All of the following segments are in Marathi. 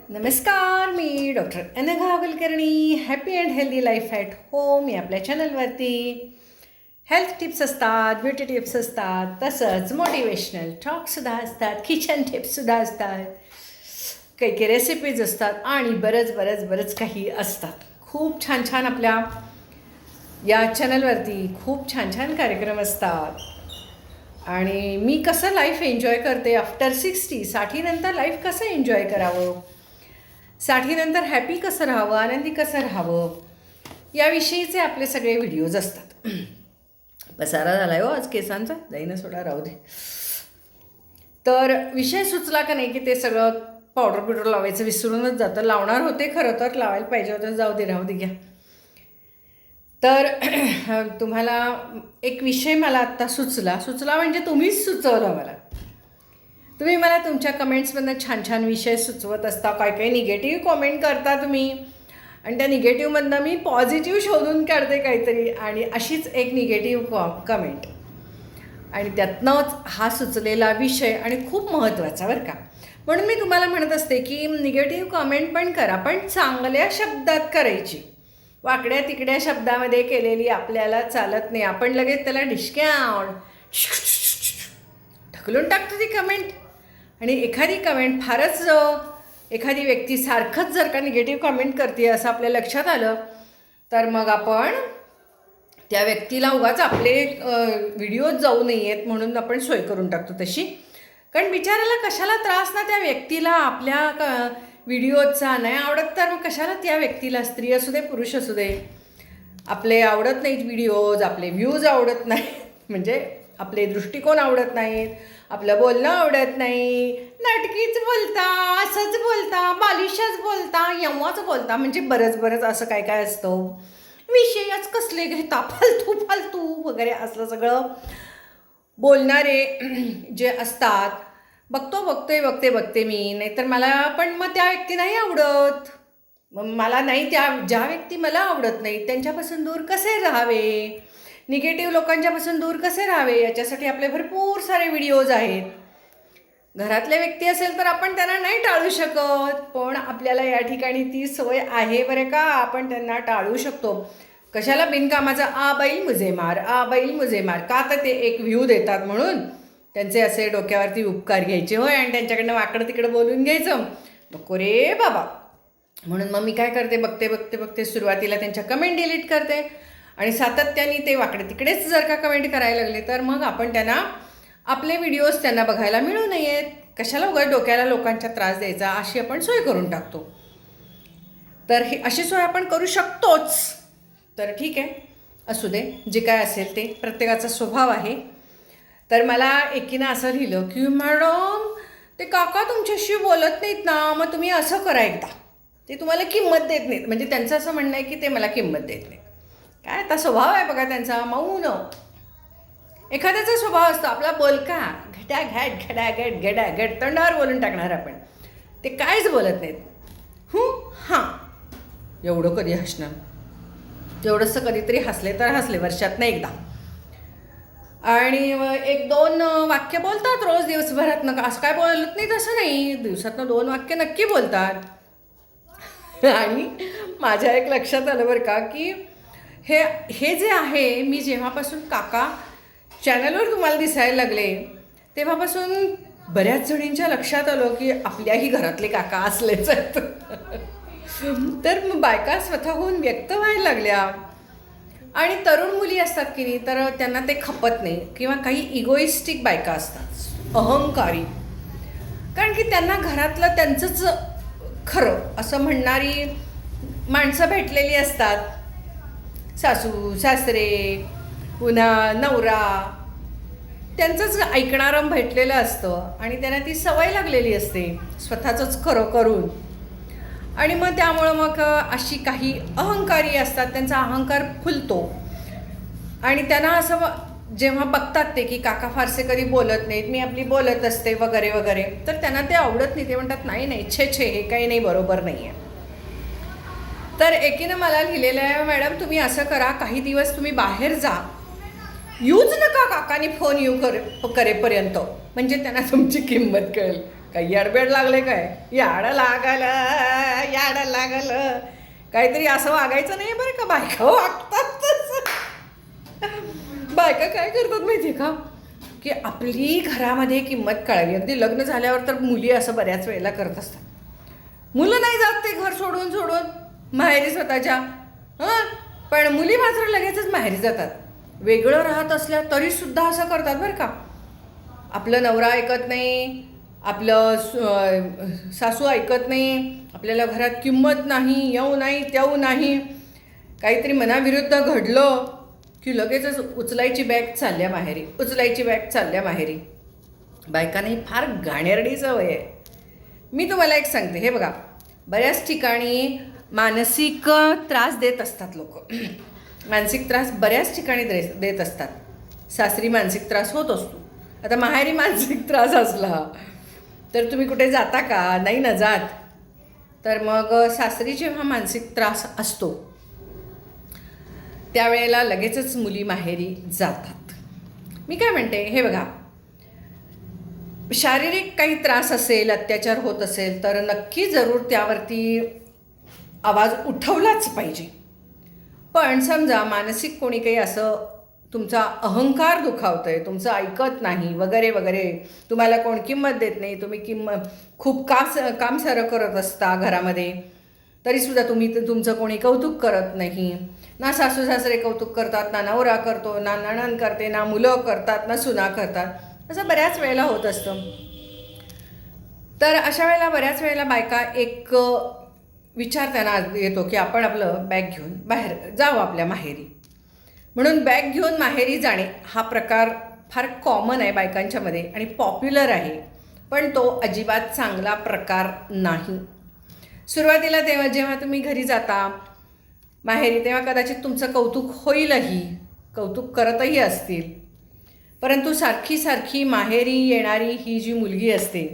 नमस्कार, मी doctor Anagha Kulkarni. Happy and healthy life at home या आपल्या चॅनलवरती हेल्थ टिप्स असतात, ब्युटी टिप्स असतात, तसंच मोटिवेशनल टॉकसुद्धा असतात, किचन टिप्ससुद्धा असतात, काही काही रेसिपीज असतात आणि बरंच काही असतात. खूप छान छान आपल्या या चॅनलवरती खूप छान छान कार्यक्रम असतात. आणि मी कसं लाईफ एन्जॉय करते आफ्टर 60, 60नंतर लाईफ कसं एन्जॉय करावं, 60नंतर हॅपी कसं राहावं, आनंदी कसं राहावं, याविषयीचे आपले सगळे व्हिडिओज असतात. पसारा झाला आहे हो आज केसांचा, जाईना सोडा, राहू दे. तर विषय सुचला का नाही की ते सगळं पावडर लावायचं विसरूनच जातं. लावणार होते खरं तर, लावायला पाहिजे होतं, जाऊ दे, राहू दे, घ्या. तर तुम्हाला एक विषय मला आत्ता सुचला म्हणजे तुम्हीच सुचवलं मला. तुम्ही मला तुमच्या कमेंट्समधनं छान छान विषय सुचवत असता. काही निगेटिव्ह कॉमेंट करता तुम्ही, आणि त्या निगेटिव्हमधनं मी पॉझिटिव्ह शोधून काढते काहीतरी, आणि अशीच एक निगेटिव्ह कमेंट, आणि त्यातनंच हा सुचलेला विषय, आणि खूप महत्त्वाचा बरं का. म्हणून मी तुम्हाला म्हणत असते की निगेटिव्ह कॉमेंट पण करा, पण चांगल्या शब्दात करायची. वाकड्या तिकड्या शब्दामध्ये केलेली आपल्याला चालत नाही. आपण लगेच त्याला डिस्काउंट ढकलून टाकतो ती कमेंट. आणि एखादी कमेंट फारच, एखादी व्यक्ती सारखंच जर का निगेटिव्ह कमेंट करते असं आपल्या लक्षात आलं, तर मग आपण त्या व्यक्तीला उगाच आपले व्हिडिओज जाऊ नयेत म्हणून आपण सोय करून टाकतो तशी. कारण बिचाराला कशाला त्रास ना त्या व्यक्तीला, आपल्या व्हिडिओचा नाही आवडत तर मग कशाला त्या व्यक्तीला, स्त्री असू दे पुरुष असू दे, आपले आवडत नाहीत व्हिडिओज, आपले व्ह्यूज आवडत नाहीत, म्हणजे आपले दृष्टिकोन आवडत नाहीत, आपलं बोलणं आवडत नाही, नाटकीच बोलता, असंच बोलता, बालिशच बोलता, यमवाच बोलता, म्हणजे बरंच असं काय असतं. विषयच कसले घेता, फालतू वगैरे असलं सगळं बोलणारे जे असतात. बघते मी, नाहीतर मला पण मग त्या व्यक्ती नाही आवडत. मग मला नाही, ज्या व्यक्ती मला आवडत नाही त्यांच्यापासून दूर कसे राहावे, निगेटिव्ह लोकांच्यापासून दूर कसे राहावे, याच्यासाठी आपले भरपूर सारे व्हिडिओज आहेत. घरातल्या व्यक्ती असेल तर आपण त्यांना नाही टाळू शकत, पण आपल्याला या ठिकाणी ती सवय आहे बरं का, आपण त्यांना टाळू शकतो. कशाला बिनकामाचा आ बैल मुझे मार, का तर ते एक व्ह्यू देतात म्हणून त्यांचे असे डोक्यावरती उपकार घ्यायचे होय, आणि त्यांच्याकडनं वाकडं तिकडं बोलून घ्यायचं, नको रे बाबा. म्हणून मग मी काय करते, बघते सुरुवातीला त्यांच्या कमेंट डिलीट करते, आणि सातत्याने ते वाकडे तिकडेच जर का कमेंट करायला लागले तर मग आपण त्यांना, आपले व्हिडिओज त्यांना बघायला मिळू नयेत, कशाला उगाच डोक्याला लोकांचा त्रास द्यायचा, अशी आपण सोय करून टाकतो. तर ही अशी सोय आपण करू शकतोच. तर ठीक आहे, असू दे, जे काय असेल ते, प्रत्येकाचा स्वभाव आहे. तर मला एकीनं असं लिहिलं की मॅडम ते काका तुमच्याशी बोलत नाहीत ना, मग तुम्ही असं करा एकदा, ते तुम्हाला किंमत देत नाहीत. म्हणजे त्यांचं असं म्हणणं आहे की ते मला किंमत देत नाही. काय आता स्वभाव आहे बघा त्यांचा, मौन. एखाद्याचा स्वभाव असतो आपला बोलका, घडाघट तोंडावर बोलून टाकणार आपण, ते काहीच बोलत नाहीत. हां एवढं कधी हसणार, तेवढंसं कधीतरी हसले तर हसले, वर्षातनं एकदा. आणि 1-2 वाक्य बोलतात रोज दिवसभरात, नका असं काय बोलत नाही, तसं नाही, दिवसातनं 2 वाक्य नक्की बोलतात. आणि माझ्या एक लक्षात आलं बरं का की हे जे आहे, मी जेव्हापासून काका चॅनलवर तुम्हाला दिसायला लागले तेव्हापासून बऱ्याच जणींच्या लक्षात आलं की आपल्याही घरातले काका असलेच आहेत. तर मग बायका स्वतःहून व्यक्त व्हायला लागल्या. आणि तरुण मुली असतात की नाही, तर त्यांना ते खपत नाही, किंवा काही इगोइस्टिक बायका असतात, अहंकारी, कारण की त्यांना घरातलं त्यांचंच खरं असं म्हणणारी माणसं भेटलेली असतात. सासू सासरे, पुन्हा नवरा, त्यांचंच ऐकणारं भेटलेलं असतं, आणि त्यांना ती सवय लागलेली असते स्वतःचंच खरं करून. आणि मग त्यामुळं मग अशी काही अहंकारी असतात, त्यांचा अहंकार फुलतो, आणि त्यांना असं जेव्हा बघतात ते की काका फारसे कधी बोलत नाहीत, मी आपली बोलत असते वगैरे, तर त्यांना ते आवडत नाही. ते म्हणतात नाही छे हे काही नाही, बरोबर नाही आहे. तर एकीनं मला लिहिलेलं आहे, मॅडम तुम्ही असं करा, काही दिवस तुम्ही बाहेर जा, यूज नका काकानी फोन करेपर्यंत, म्हणजे त्यांना तुमची किंमत कळेल. काही याडबेड लागले काय, याड लागलं काहीतरी असं वागायचं नाही बरं का. बायका वागतात तसं. बायका काय करतात माहिती का, की आपली घरामध्ये किंमत कळावी. अगदी लग्न झाल्यावर तर मुली असं बऱ्याच वेळेला करत असतात. मुलं नाही जात ते घर सोडून सोडून माहेरी स्वतःच्या, हां, पण मुली मात्र लगेचच माहेरी जातात. वेगळं राहत असल्या तरीसुद्धा असं करतात बरं का. आपलं नवरा ऐकत नाही, आपलं सासू ऐकत नाही, आपल्याला घरात किंमत नाही, येऊ नाही तेऊ नाही. काहीतरी मनाविरुद्ध घडलं की लगेचच उचलायची बॅग चालल्या माहेरी. बायकांना ही फार घाणेरडी सवय आहे. मी तुम्हाला एक सांगते, हे बघा, बऱ्याच ठिकाणी मानसिक त्रास देत असतात लोक. मानसिक त्रास बऱ्याच ठिकाणी देत असतात. सासरी मानसिक त्रास होत असतो. आता माहेरी मानसिक त्रास असला तर तुम्ही कुठे जाता का? नाही ना जात. तर मग सासरी जेव्हा मानसिक त्रास असतो त्यावेळेला लगेचच मुली माहेरी जातात. मी काय म्हणते, हे बघा, शारीरिक काही त्रास असेल, अत्याचार होत असेल तर नक्की जरूर त्यावरती आवाज उठवलाच पाहिजे. पण समजा मानसिक कोणी काही असं तुमचा अहंकार दुखावतं आहे, तुमचं ऐकत नाही वगैरे वगैरे, तुम्हाला कोण किंमत देत नाही, तुम्ही खूप काम सारं करत असता घरामध्ये, तरीसुद्धा तुमचं कोणी कौतुक करत नाही. ना सासू सासरे कौतुक करतात, ना नवरा करतो, ना नणंद करते, ना मुलं करतात, ना सुना करतात. असं बऱ्याच वेळेला होत असतं. तर अशा वेळेला बऱ्याच वेळेला बायका एक विचार त्यांना येतो की आपण आपलं बॅग घेऊन बाहेर जावं आपल्या माहेरी. म्हणून बॅग घेऊन माहेरी जाणे हा प्रकार फार कॉमन आहे बायकांच्यामध्ये आणि पॉप्युलर आहे. पण तो अजिबात चांगला प्रकार नाही. सुरुवातीला जेव्हा तुम्ही घरी जाता माहेरी, तेव्हा कदाचित तुमचं कौतुक होईलही, कौतुक करतही असतील. परंतु सारखी माहेरी येणारी ही जी मुलगी असते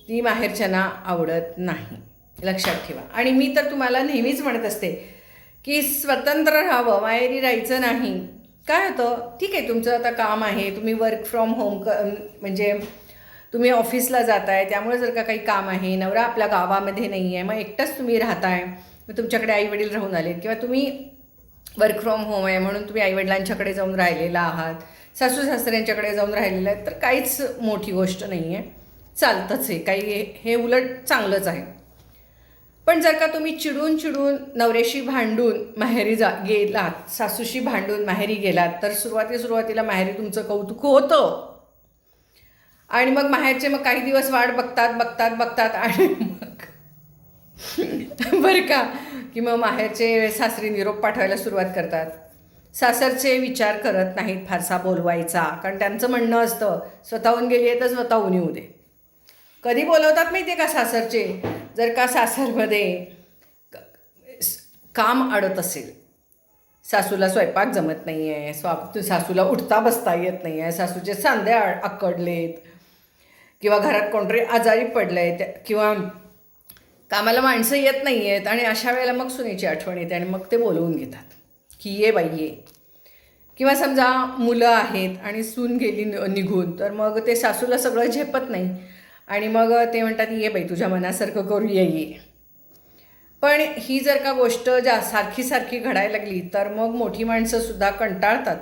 ती माहेरच्यांना आवडत नाही, लक्षात ठेवा. आणि मी तर तुम्हाला नेहमीच म्हणत असते की स्वतंत्र राहावं, माहेरी राहायचं नाही. काय होतं, ठीक आहे तुमचं आता काम आहे, तुम्ही वर्क फ्रॉम होम म्हणजे तुम्ही ऑफिसला जाताय, त्यामुळे जर का काही काम आहे, नवरा आपल्या गावामध्ये नाही आहे, मग एकटंच तुम्ही राहताय, मग तुमच्याकडे आईवडील राहून आलेत, किंवा तुम्ही वर्क फ्रॉम होम आहे म्हणून तुम्ही आईवडिलांच्याकडे जाऊन राहिलेला आहात, सासू सासऱ्यांच्याकडे जाऊन राहिलेलं आहे, तर काहीच मोठी गोष्ट नाही आहे, चालतंच आहे, काही हे उलट चांगलंच आहे. पण जर का तुम्ही चिडून नवऱ्याशी भांडून माहेरी गेलात, सासूशी भांडून माहेरी गेलात, तर सुरुवातीला माहेरी तुमचं कौतुक होतं आणि मग माहेरचे मग काही दिवस वाट बघतात आणि मग बरं का, की मग माहेरचे सासरी निरोप पाठवायला सुरुवात करतात. सासरचे विचार करत नाहीत फारसा बोलवायचा, कारण त्यांचं म्हणणं असतं स्वतःहून गेली आहे तर स्वतःहून येऊ दे. कधी बोलवतात माहिती आहे का सासरचे, जर का सासरमध्ये काम अडत असेल, सासूला स्वयंपाक जमत नाही आहे, सासूला उठता बसता येत नाही आहे, सासूचे सांधे आकडलेत, किंवा घरात कोणतरी आजारी पडलं आहे, किंवा कामाला माणसं येत नाही आहेत, आणि अशा वेळेला मग सुनेची आठवण येते आणि मग ते बोलवून घेतात की ये बाई ये. किंवा समजा मुलं आहेत आणि सून गेली निघून, तर मग ते सासूला सगळं झेपत नाही आणि मग ते म्हणतात ये बाई तुझ्या मनासारखं करू ये. पण ही जर का गोष्ट सारखी घडायला लागली तर मग मोठी माणसंसुद्धा कंटाळतात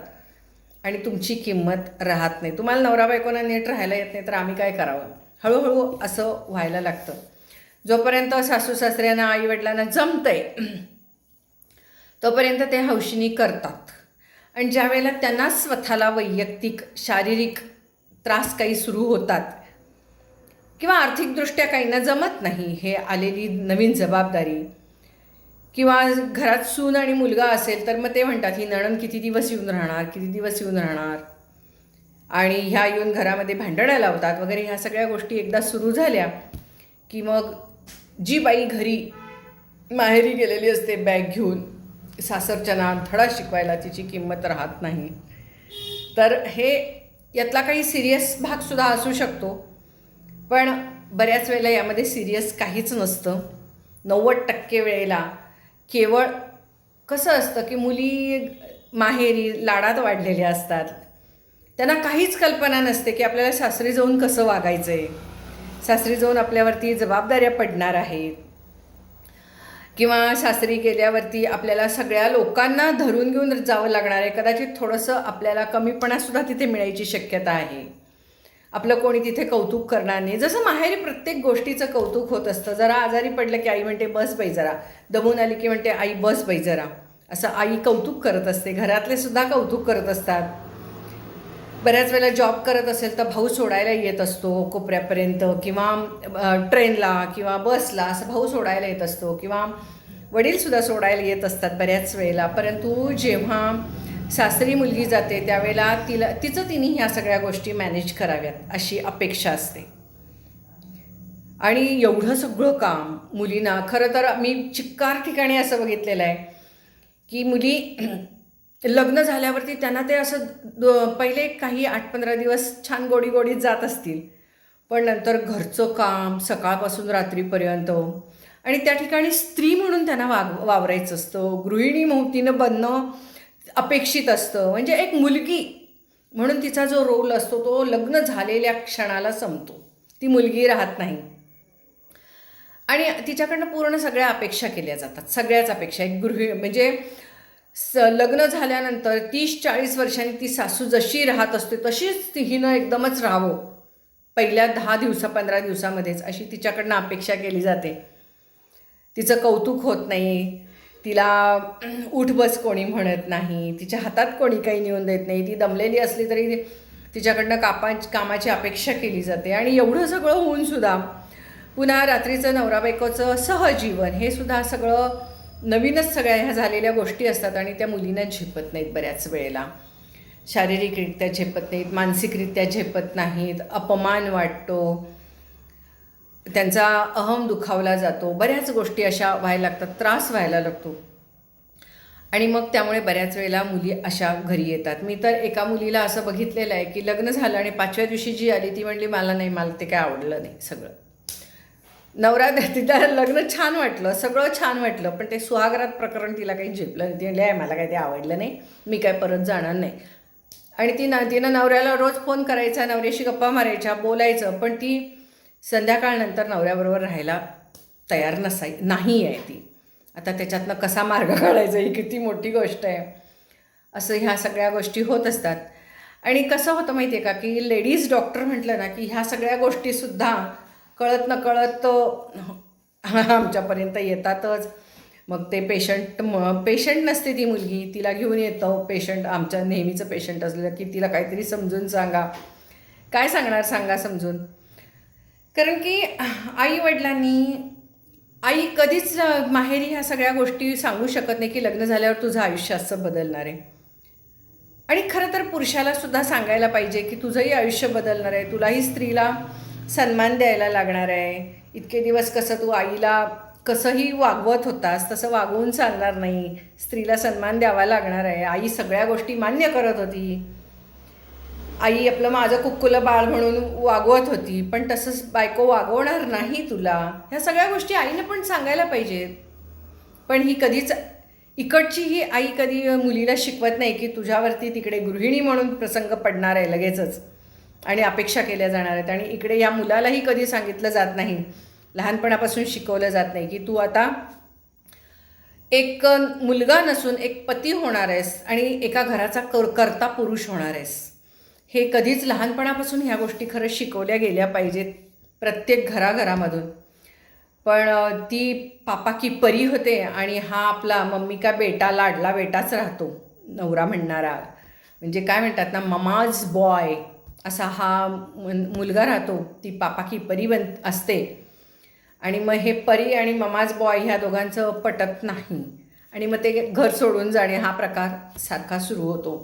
आणि तुमची किंमत राहत नाही. तुम्हाला नवरा बायकोना नीट राहायला येत नाही तर आम्ही काय करावं, हळूहळू असं व्हायला लागतं. जोपर्यंत सासू सासऱ्यांना आईवडिलांना जमतंय तोपर्यंत ते हौशीनी करतात, आणि ज्या वेळेला त्यांना स्वतःला वैयक्तिक शारीरिक त्रास काही सुरू होतात किंवा आर्थिकदृष्ट्या काहींना जमत नाही, हे आलेली नवीन जबाबदारी, किंवा घरात सून आणि मुलगा असेल तर मग ते म्हणतात ही नणंद किती दिवस येऊन राहणार, आणि ह्या येऊन घरामध्ये भांडणं लावतात वगैरे. ह्या सगळ्या गोष्टी एकदा सुरू झाल्या की मग जी बाई घरी माहेरी गेलेली असते बॅग घेऊन सासरच्यांना धडा शिकवायला, तिची किंमत राहत नाही. तर हे यातला काही सिरियस भागसुद्धा असू शकतो, पण बऱ्याच वेळेला यामध्ये सिरियस काहीच नसतं. 90% वेळेला केवळ कसं असतं की मुली माहेरी लाडात वाढलेल्या असतात, त्यांना काहीच कल्पना नसते की आपल्याला सासरी जाऊन कसं वागायचं आहे, सासरी जाऊन आपल्यावरती जबाबदाऱ्या पडणार आहेत, किंवा सासरी गेल्यावरती आपल्याला सगळ्या लोकांना धरून घेऊन जावं लागणार आहे. कदाचित थोडंसं आपल्याला कमीपणासुद्धा तिथे मिळायची शक्यता आहे. आपलं कोणी तिथे कौतुक करणार नाही. जसं माहेरी प्रत्येक गोष्टीचं कौतुक होत असतं. जरा आजारी पडलं की आई म्हणते बस बाई जरा, दमून आली की म्हणते आई बस बाई जरा, असं आई कौतुक करत असते. घरातले सुद्धा कौतुक करत असतात. बऱ्याच वेळेला जॉब करत असेल तर भाऊ सोडायला येत असतो कोपऱ्यापर्यंत, किंवा ट्रेनला किंवा बसला असं भाऊ सोडायला येत असतो, किंवा वडीलसुद्धा सोडायला येत असतात बऱ्याच वेळेला. परंतु जेव्हा सासरी मुलगी जाते त्यावेळेला तिने ह्या सगळ्या गोष्टी मॅनेज कराव्यात अशी अपेक्षा असते. आणि एवढं सगळं काम मुलींना, खरं तर मी चिक्कार ठिकाणी असं बघितलेलं आहे की मुली लग्न झाल्यावरती त्यांना ते असं पहिले काही 8-15 दिवस छान गोडीत जात असतील, पण नंतर घरचं काम सकाळपासून रात्रीपर्यंत, आणि त्या ठिकाणी स्त्री म्हणून त्यांना वावरायचं असतं. गृहिणी तिनं बनणं अपेक्षित असतं. म्हणजे एक मुलगी म्हणून तिचा जो रोल असतो तो लग्न झालेल्या क्षणाला संपतो. ती मुलगी राहत नाही आणि तिच्याकडनं पूर्ण सगळ्या अपेक्षा केल्या जातात. सगळ्याच अपेक्षा. एक म्हणजे लग्न झाल्यानंतर 30-40 वर्षांनी ती सासू जशी राहत असते तशीच हिनं एकदमच राहावं पहिल्या 10-15 दिवसामध्येच, अशी तिच्याकडनं अपेक्षा केली जाते. तिचं कौतुक होत नाही, तिला उठ बस कोणी म्हणत नाही, तिच्या हातात कोणी काही नेऊन देत नाही. ती दमलेली असली तरी तिच्याकडनं कामाची अपेक्षा केली जाते. आणि एवढं सगळं होऊनसुद्धा पुन्हा रात्रीचं नवरा बायकोचं सहजीवन हे सुद्धा सगळं नवीनच सगळ्या ह्या झालेल्या गोष्टी असतात. आणि त्या मुलींना झेपत नाहीत बऱ्याच वेळेला. शारीरिकरित्या झेपत नाहीत, मानसिकरित्या झेपत नाहीत, अपमान वाटतो, त्यांचा अहम दुखावला जातो, बऱ्याच गोष्टी अशा व्हायला लागतात, त्रास व्हायला लागतो. आणि मग त्यामुळे बऱ्याच वेळेला मुली अशा घरी येतात. मी तर एका मुलीला असं बघितलेलं आहे की लग्न झालं आणि 5व्या दिवशी जी आली ती म्हणली मला ते काय आवडलं नाही. सगळं नवरा तिला लग्न छान वाटलं, सगळं छान वाटलं, पण ते सुहागरात प्रकरण तिला काही झेपलं नाही. ती म्हणली आहे मला काही ते आवडलं नाही, मी काय परत जाणार नाही. आणि तिनं नवऱ्याला रोज फोन करायचा, नवऱ्याशी गप्पा मारायच्या, बोलायचं, पण ती संध्याकाळनंतर नवऱ्याबरोबर राहायला तयार नाही आहे ती. आता त्याच्यातनं कसा मार्ग काढायचा ही किती मोठी गोष्ट आहे. असं ह्या सगळ्या गोष्टी होत असतात. आणि कसं होतं माहिती आहे का की लेडीज डॉक्टर म्हटलं ना की ह्या सगळ्या गोष्टीसुद्धा कळत नकळत आमच्यापर्यंत येतातच. मग ते पेशंट नसते ती मुलगी, तिला घेऊन येतो पेशंट, आमच्या नेहमीचं पेशंट असलेलं, की तिला काहीतरी समजून सांगा. काय सांगणार सांगा समजून. कारण की आई कधीच माहेरी ह्या सगळ्या गोष्टी सांगू शकत नाही की लग्न झाल्यावर तुझं आयुष्य असं बदलणार आहे. आणि खरं तर पुरुषालासुद्धा सांगायला पाहिजे की तुझंही आयुष्य बदलणार आहे, तुलाही स्त्रीला सन्मान द्यायला लागणार आहे. इतके दिवस कसं तू आईला कसंही वागवत होतास तसं वागवून चालणार नाही, स्त्रीला सन्मान द्यावा लागणार आहे. आई सगळ्या गोष्टी मान्य करत होती, आई आपलं माझं कुक्कुलं बाळ म्हणून वागवत होती, पण तसंच बायको वागवणार नाही तुला. ह्या सगळ्या गोष्टी आईने पण सांगायला पाहिजेत. पण ही कधीच इकडची ही आई कधी मुलीला शिकवत नाही की तुझ्यावरती तिकडे गृहिणी म्हणून प्रसंग पडणार आहे लगेचच आणि अपेक्षा केल्या जाणार आहेत. आणि इकडे या मुलालाही कधी सांगितलं जात नाही, लहानपणापासून शिकवलं जात नाही की तू आता एक मुलगा नसून एक पती होणार आहेस आणि एका घराचा करता पुरुष होणार आहेस. हे कधीच लहानपणापासून ह्या गोष्टी खरंच शिकवल्या गेल्या पाहिजेत प्रत्येक घराघरामधून. पण ती पापा की परी होते आणि हा आपला मम्मी का बेटा, लाडला बेटाच राहतो. नवरा म्हणणारा म्हणजे काय म्हणतात ना, ममाज बॉय असा हा मुलगा राहतो. ती पापा की परी असते. आणि मग हे परी आणि ममाज बॉय ह्या दोघांचं पटत नाही आणि मग ते घर सोडून जाणे हा प्रकार सारखा सुरू होतो.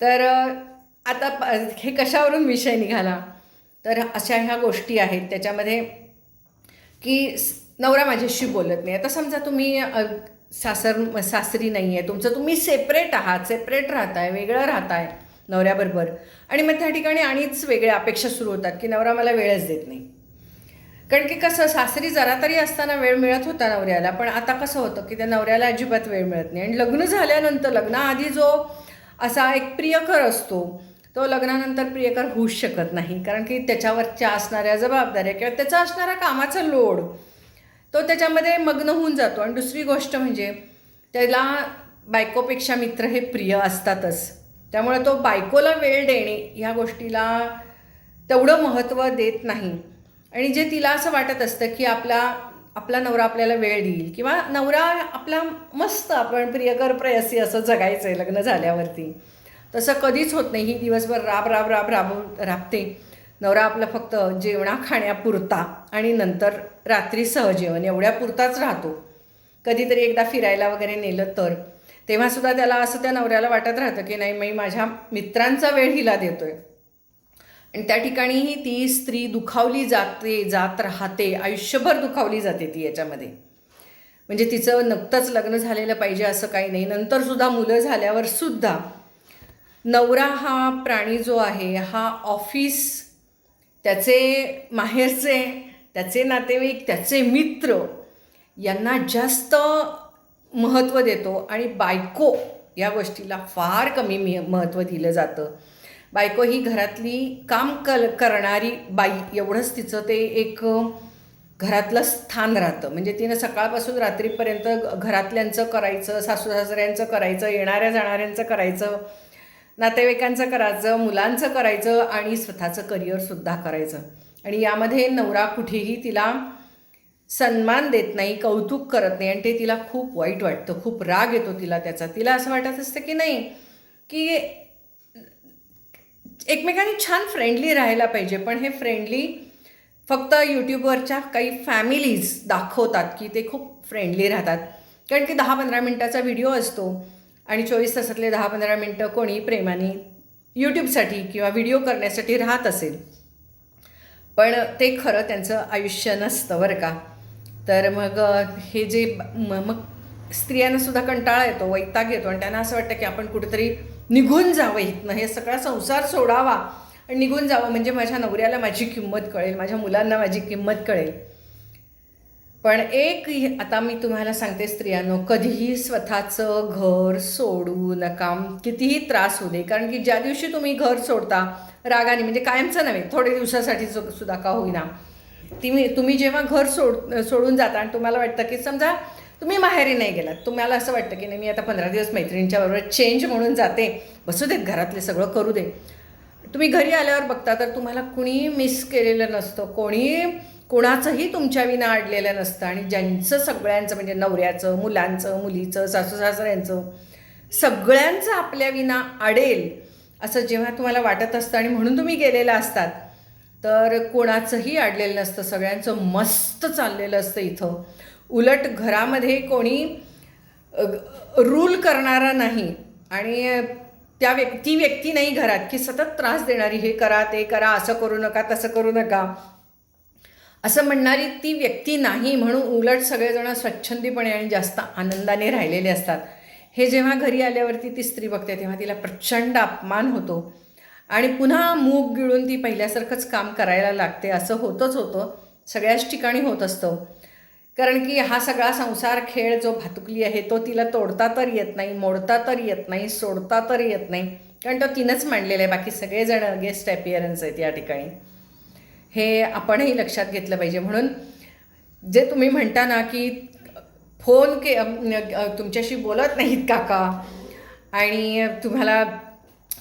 तर आता हे कशावरून विषय निघाला, तर अशा ह्या गोष्टी आहेत त्याच्यामध्ये की नवरा माझ्याशी बोलत नाही. आता समजा तुम्ही सासरी नाही आहे, तुम्ही सेपरेट आहात, सेपरेट राहताय, वेगळं राहताय नवऱ्याबरोबर, आणि मग त्या ठिकाणी आणिच वेगळ्या अपेक्षा सुरू होतात की नवरा मला वेळच देत नाही. कारण की कसं सासरी जरा तरी असताना वेळ मिळत होता नवऱ्याला, पण आता कसं होतं की त्या नवऱ्याला अजिबात वेळ मिळत नाही. आणि लग्न झाल्यानंतर लग्नाआधी जो असा एक प्रियकर असतो तो लग्नानंतर प्रियकर होऊच शकत नाही, कारण की त्याच्यावरच्या असणाऱ्या जबाबदाऱ्या किंवा त्याचा असणारा कामाचा लोड तो त्याच्यामध्ये मग्न होऊन जातो. आणि दुसरी गोष्ट म्हणजे त्याला बायकोपेक्षा मित्र हे प्रिय असतातच, त्यामुळे तो बायकोला वेळ देणे ह्या गोष्टीला तेवढं महत्त्व देत नाही. आणि जे तिला असं वाटत असतं की आपला नवरा आपल्याला वेळ देईल किंवा नवरा आपला मस्त आपण प्रियकर प्रेयसी असं जगायचं आहे लग्न झाल्यावरती, तसं कधीच होत नाही. ही दिवसभर राबते. नवरा आपला फक्त जेवणा खाण्यापुरता आणि नंतर रात्री सहजेवण एवढ्यापुरताच राहतो. कधीतरी एकदा फिरायला वगैरे नेलं तर तेव्हासुद्धा त्याला असं त्या नवऱ्याला वाटत राहतं की नाही, मी माझ्या मित्रांचा वेळ हिला देतोय. आणि त्या ठिकाणीही ती स्त्री दुखावली जात राहते, आयुष्यभर दुखावली जाते ती याच्यामध्ये. म्हणजे तिचं नुकतंच लग्न झालेलं पाहिजे असं काही नाही, नंतरसुद्धा मुलं झाल्यावर सुद्धा नवरा हा प्राणी जो आहे हा ऑफिस, त्याचे माहेरचे, त्याचे नातेवाईक, त्याचे मित्र यांना जास्त महत्त्व देतो आणि बायको या गोष्टीला फार कमी महत्त्व दिलं जातं. बायको ही घरातली काम करणारी बाई एवढंच तिचं ते एक घरातलं स्थान राहतं. म्हणजे तिनं सकाळपासून रात्रीपर्यंत घरातल्यांचं करायचं, सासू सासऱ्यांचं करायचं, येणाऱ्या जाणाऱ्यांचं करायचं, नातेवाईकांचं करायचं, मुलांचं करायचं आणि स्वतःचं करिअरसुद्धा करायचं. आणि यामध्ये नवरा कुठेही तिला सन्मान देत नाही, कौतुक करत नाही आणि ते तिला खूप वाईट वाटतं, खूप राग येतो तिला त्याचा. तिला असं वाटत असतं की नाही, की एकमेकांनी छान फ्रेंडली राहायला पाहिजे. पण हे फ्रेंडली फक्त यूट्यूबवरच्या काही फॅमिलीज दाखवतात की ते खूप फ्रेंडली राहतात, कारण की 10-15 मिनटाचा व्हिडिओ असतो आणि 24 तासातले 10-15 मिनटं कोणी प्रेमाने यूट्यूबसाठी किंवा व्हिडिओ करण्यासाठी राहत असेल, पण ते खरं त्यांचं आयुष्य नसतं बरं का. तर मग हे जे मग स्त्रियांनासुद्धा कंटाळा येतो, वैताग येतो आणि त्यांना असं वाटतं की आपण कुठेतरी निघून जावं इथनं, हे सगळा संसार सोडावा आणि निघून जावं, म्हणजे माझ्या नवऱ्याला माझी किंमत कळेल, माझ्या मुलांना माझी किंमत कळेल. पण आता मी तुम्हाला सांगते स्त्रियांनो, कधीही स्वतःचं घर सोडू नका, कितीही त्रास होऊ दे. कारण की ज्या दिवशी तुम्ही घर सोडता रागाने, म्हणजे कायमचं नव्हे, थोडे दिवसासाठी सुद्धा का होईना, तुम्ही जेव्हा घर सोडून जाता आणि तुम्हाला वाटतं की समजा तुम्ही माहेरी नाही गेलात, तुम्हाला असं वाटतं की नाही मी आता 15 दिवस मैत्रिणींच्या बरोबर चेंज म्हणून जाते, बसू देत घरातले सगळं करू दे. तुम्ही घरी आल्यावर बघता तर तुम्हाला कुणी मिस केलेलं नसतं, कोणाचंही तुमच्या विना अडलेलं नसतं. आणि ज्यांचं सगळ्यांचं म्हणजे नवऱ्याचं, मुलांचं, मुलीचं, सासू सासऱ्यांचं सगळ्यांचं आपल्या विना अडेल असं जेव्हा तुम्हाला वाटत असतं आणि म्हणून तुम्ही गेलेला असतात, तर कोणाचंही अडलेलं नसतं, सगळ्यांचं मस्त चाललेलं असतं इथं. उलट घरामध्ये कोणी रूल करणारा नाही आणि ती व्यक्ती नाही घरात की सतत त्रास देणारी, हे करा ते करा, असं करू नका तसं करू नका असं म्हणणारी ती व्यक्ती नाही. म्हणून उलट सगळेजण स्वच्छंदीपणे आणि जास्त आनंदाने राहिलेले असतात. हे जेव्हा घरी आल्यावरती ती स्त्री बघते तेव्हा तिला प्रचंड अपमान होतो आणि पुन्हा मूग गिळून ती पहिल्यासारखंच काम करायला लागते. असं होतं, सगळ्याच ठिकाणी होत असतं. कारण की हा सगळा संसार खेळ जो भातुकली आहे तो तिला तोडता तर येत नाही, मोडता तर येत नाही, सोडता तर येत नाही, कारण तो तिनंच मांडलेलं आहे. बाकी सगळेजण गेस्ट ॲपिअरन्स आहेत या ठिकाणी. हे आपणही लक्षात घेतलं पाहिजे. म्हणून जे तुम्ही म्हणता ना की तुमच्याशी बोलत नाहीत काका आणि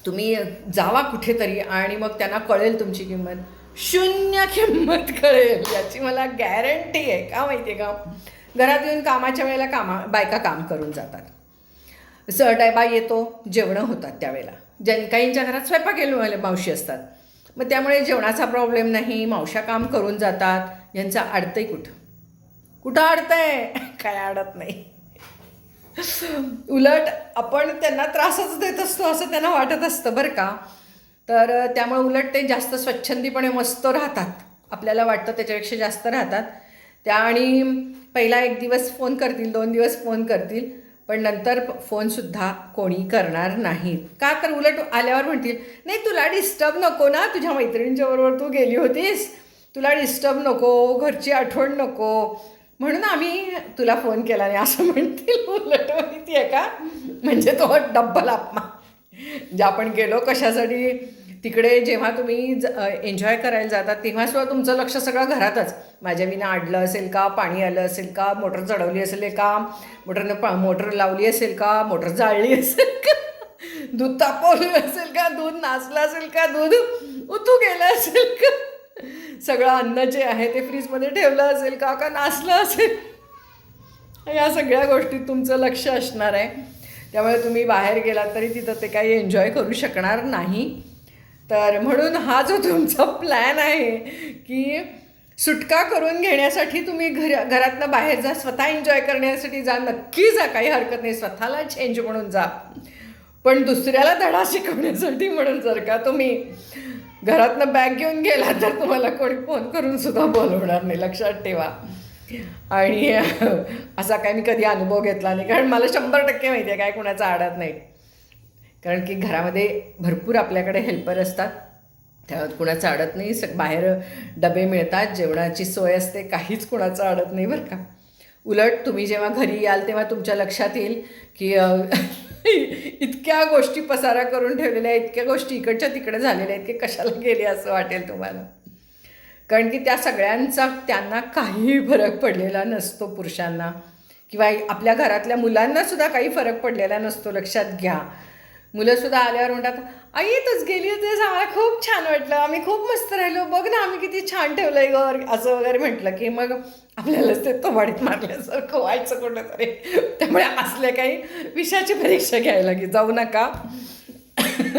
तुम्ही जावा कुठेतरी आणि मग त्यांना कळेल तुमची किंमत, शून्य किंमत कळेल याची मला गॅरंटी आहे. का माहिती आहे का, घरात येऊन कामाच्या वेळेला बायका काम करून जातात, डबा येतो, जेवणं होतात त्यावेळेला. काहींच्या घरात स्वयंपाक केलेले मावशी असतात, मग त्यामुळे जेवणाचा प्रॉब्लेम नाही, मावशा काम करून जातात. यांचं अडतंय कुठं अडतंय, काय अडत नाही. उलट आपण त्यांना त्रासच देत असतो असं त्यांना वाटत असतं बरं का. तर त्यामुळे उलट ते जास्त स्वच्छंदीपणे मस्त राहतात, आपल्याला वाटतं त्याच्यापेक्षा जास्त राहतात त्या. आणि पहिला 1 दिवस फोन करतील, 2 दिवस फोन करतील, पण नंतर फोनसुद्धा कोणी करणार नाहीत. का तर उलट आल्यावर म्हणतील नाही तुला डिस्टर्ब नको ना, तुझ्या मैत्रिणींच्या बरोबर तू गेली होतीस, तुला डिस्टर्ब नको, घरची आठवण नको, म्हणून आम्ही तुला फोन केला नाही असं म्हणतील. उलट माहिती आहे का, म्हणजे तो डब्बल अपमान. जे आपण गेलो कशासाठी, तिकडे जेव्हा तुम्ही एन्जॉय करायला जाता तेव्हासुद्धा तुमचं लक्ष सगळं घरातच. माझ्या विना अडलं असेल का, पाणी आलं असेल का, मोटर चढवली असेल का, मोटर लावली असेल का, मोटर जाळली असेल का, दूध तापवलं असेल का, दूध नासलं असेल का, दूध उतू गेलं असेल का, सगळं अन्न जे आहे ते फ्रीजमध्ये ठेवलं असेल का नासलं असेल, या सगळ्या गोष्टीत तुमचं लक्ष असणार आहे. त्यामुळे तुम्ही बाहेर गेलात तरी तिथं ते काही एन्जॉय करू शकणार नाही. तर म्हणून हा जो तुमचा प्लॅन आहे की सुटका करून घेण्यासाठी तुम्ही घरातनं बाहेर जा, स्वतः एन्जॉय करण्यासाठी जा, नक्की जा, काही हरकत नाही, स्वतःला चेंज म्हणून जा. पण दुसऱ्याला धडा शिकवण्यासाठी म्हणून जर का तुम्ही घरातनं बॅग घेऊन गेला तर तुम्हाला कोणी फोन करून सुद्धा बोलवणार नाही, लक्षात ठेवा. आणि असा काय मी कधी अनुभव घेतला नाही, कारण मला 100% माहिती आहे काय कुणाचा आडत नाही. कारण की घरामध्ये भरपूर आपल्याकडे हेल्पर असतात, त्यात कुणाचं अडत नाही. बाहेर डबे मिळतात, जेवणाची सोय असते, काहीच कुणाचं अडत नाही बरं का. उलट तुम्ही जेव्हा घरी याल तेव्हा तुमच्या लक्षात येईल की इतक्या गोष्टी पसारा करून ठेवलेल्या, इतक्या गोष्टी इकडच्या तिकडे झालेल्या आहेत की कशाला गेले असं वाटेल तुम्हाला. कारण की त्या सगळ्यांचा त्यांना काही फरक पडलेला नसतो, पुरुषांना किंवा आपल्या घरातल्या मुलांनासुद्धा काही फरक पडलेला नसतो, लक्षात घ्या. मुलंसुद्धा आल्यावर म्हणतात, आई तच गेली होतीस, आम्हाला खूप छान वाटलं, आम्ही खूप मस्त राहिलो, बघ ना आम्ही किती छान ठेवलं आहे घर, असं वगैरे म्हटलं की मग आपल्यालाच ते तोबाडीत मारल्यासारखं व्हायचं कुठं तरी. त्यामुळे असल्या काही विषयाची परीक्षा घ्यायला की जाऊ नका,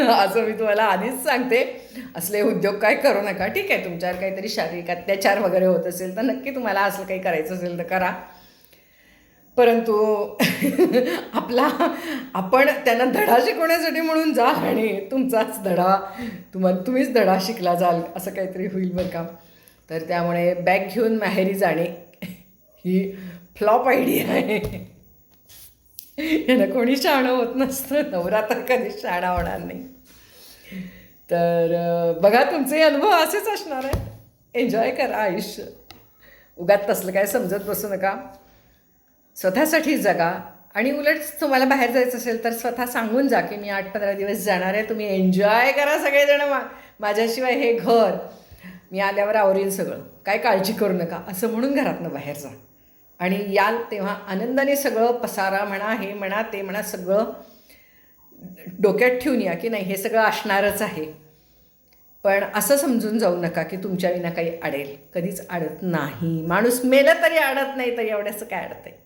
असं मी तुम्हाला आधीच सांगते. असले उद्योग काय करू नका, ठीक आहे. तुमच्यावर काहीतरी शारीरिक अत्याचार वगैरे होत असेल तर नक्की तुम्हाला असं काही करायचं असेल तर करा, परंतु आपण त्यांना धडा शिकवण्यासाठी म्हणून जा आणि तुमचाच धडा तुम्हीच धडा शिकला जाल असं काहीतरी होईल बरं का. तर त्यामुळे बॅग घेऊन माहेरी जाणे ही फ्लॉप आयडिया आहे. यानं कोणी शहाणं होत नसतं, नवरा तर कधीच शहाणा होणार नाही. तर बघा, तुमचे अनुभव असेच असणार आहे. एन्जॉय करा आयुष्य, उगाच तसलं काय समजत बसू नका, स्वतःसाठी जगा. आणि उलट तुम्हाला बाहेर जायचं असेल तर स्वतः सांगून जा की मी 8-15 दिवस जाणार आहे, तुम्ही एन्जॉय करा सगळेजण, माझ्याशिवाय हे घर मी आल्यावर आवरेल सगळं, काय काळजी करू नका, असं म्हणून घरातनं बाहेर जा. आणि याल तेव्हा आनंदाने सगळं पसारा म्हणा, हे म्हणा, ते म्हणा, सगळं डोक्यात ठेवून या की नाही हे सगळं असणारच आहे. पण असं समजून जाऊ नका की तुमच्या विना काही अडेल, कधीच अडत नाही. माणूस मेलं तरी अडत नाही, तर एवढ्याचं काय अडत आहे.